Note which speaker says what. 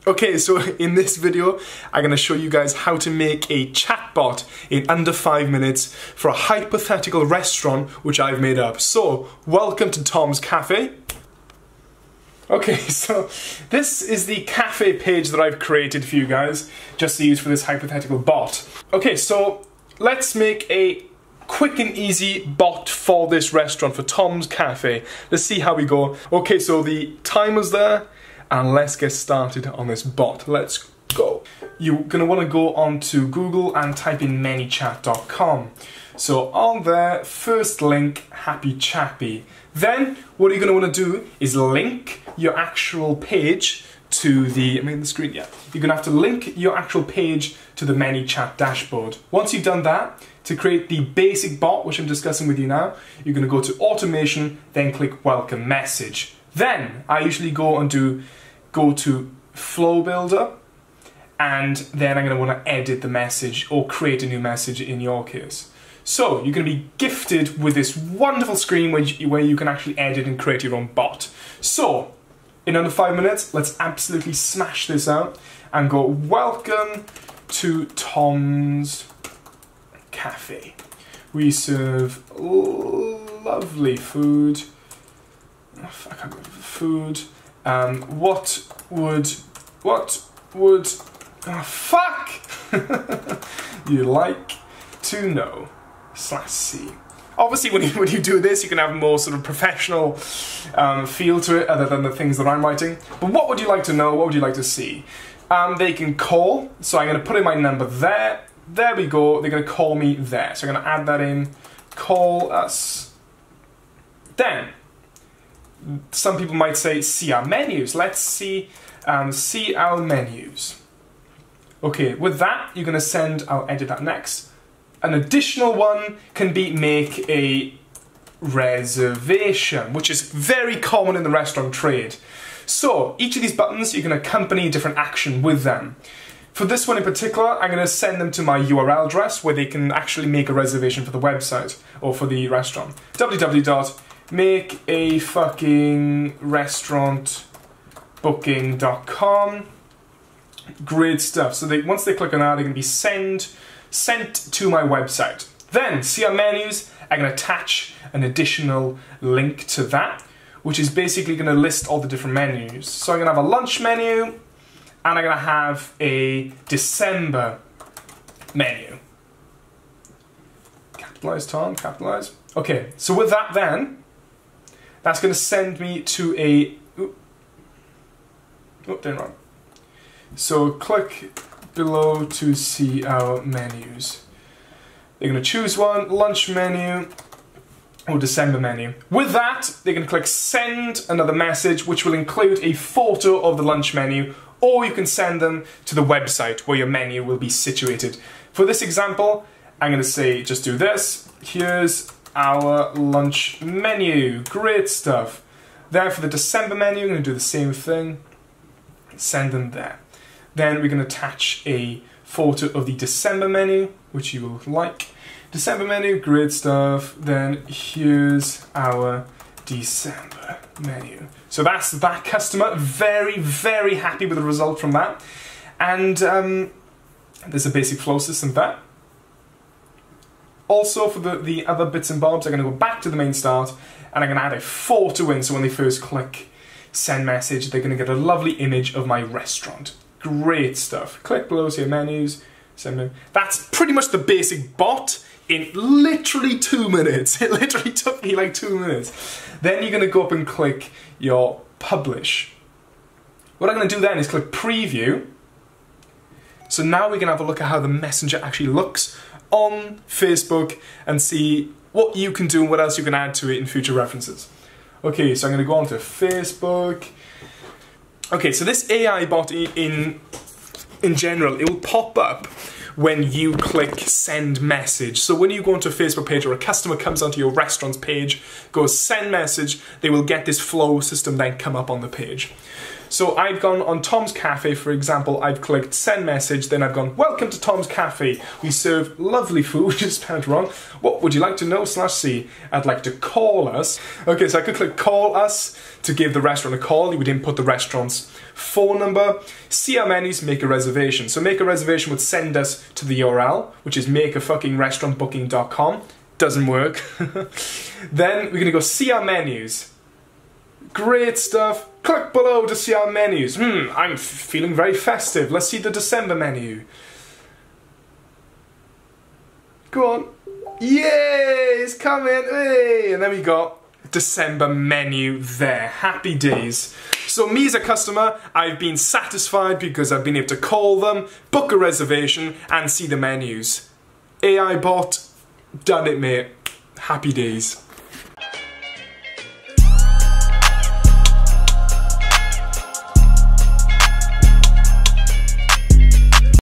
Speaker 1: Okay, so in this video, I'm going to show you guys how to make a chatbot in under 5 minutes for a hypothetical restaurant which I've made up. So, welcome to Tom's Cafe. Okay, so this is the cafe page that I've created for you guys, just to use for this hypothetical bot. Okay, so let's make a quick and easy bot for this restaurant, for Tom's Cafe. Let's see how we go. Okay, so the timer's there. And let's get started on this bot. Let's go. You're going to want to go onto Google and type in ManyChat.com. So on there, first link, Happy Chappy. Then what you're going to want to do is link your actual page to the, the screen, yeah. You're going to have to link your actual page to the ManyChat dashboard. Once you've done that, to create the basic bot, which I'm discussing with you now, you're going to go to Automation, then click Welcome Message. Then I usually go to Flow Builder, and then I'm going to want to edit the message or create a new message in your case. So you're going to be gifted with this wonderful screen where you can actually edit and create your own bot. So in under 5 minutes, let's absolutely smash this out and go, welcome to Tom's Cafe. We serve lovely food. Food. What would you like to know? /C. Obviously, when you do this, you can have a more sort of professional feel to it, other than the things that I'm writing. But what would you like to know? What would you like to see? They can call. So I'm going to put in my number there. There we go. They're going to call me there. So I'm going to add that in. Call us. Then. Some people might say, see our menus. Let's see our menus. Okay, with that, you're going to send, I'll edit that next. An additional one can be make a reservation, which is very common in the restaurant trade. So, each of these buttons, you can accompany a different action with them. For this one in particular, I'm going to send them to my URL address where they can actually make a reservation for the website or for the restaurant. www.make a fucking restaurant booking.com. Great stuff. So once they click on that, they're going to be sent to my website. Then, see our menus, I'm going to attach an additional link to that, which is basically going to list all the different menus. So I'm going to have a lunch menu, and I'm going to have a December menu. Capitalize, Tom, capitalize. Okay, so with that then, that's going to send me to a... doing wrong. So click below to see our menus. They're going to choose one, lunch menu or December menu. With that, they're going to click send another message, which will include a photo of the lunch menu, or you can send them to the website where your menu will be situated. For this example, I'm going to say, just do this. Here's our lunch menu. Great stuff. There for the December menu, I'm going to do the same thing. Send them there. Then we're going to attach a photo of the December menu, which you will like. December menu, great stuff. Then here's our December menu. So that's that customer. Very, very happy with the result from that. And there's a basic flow system there. Also, for the other bits and bobs, I'm going to go back to the main start, and I'm going to add a photo in, so when they first click send message, they're going to get a lovely image of my restaurant. Great stuff. Click below to your menus. Send them. That's pretty much the basic bot in literally 2 minutes. It literally took me like 2 minutes. Then you're going to go up and click your publish. What I'm going to do then is click preview. So now we're going to have a look at how the messenger actually looks on Facebook and see what you can do and what else you can add to it in future references. Okay, so I'm going to go on to Facebook. Okay, so this AI bot in general, it will pop up when you click send message. So when you go onto a Facebook page or a customer comes onto your restaurant's page, goes send message, they will get this flow system then come up on the page. So I've gone on Tom's Cafe, for example, I've clicked send message, then I've gone, welcome to Tom's Cafe. We serve lovely food, just spelled wrong. What would you like to know /C? I'd like to call us. Okay, so I could click call us to give the restaurant a call. You would input the restaurant's phone number. CRMs, make a reservation. So make a reservation would send us to the URL, which is makeafuckingrestaurantbooking.com. Doesn't work. Then we're gonna go see our menus. Great stuff. Click below to see our menus. I'm feeling very festive. Let's see the December menu. Go on. Yay, it's coming. Hey. And then we got December menu there. Happy days. So me as a customer, I've been satisfied because I've been able to call them, book a reservation, and see the menus. AI bot, done it, mate. Happy days.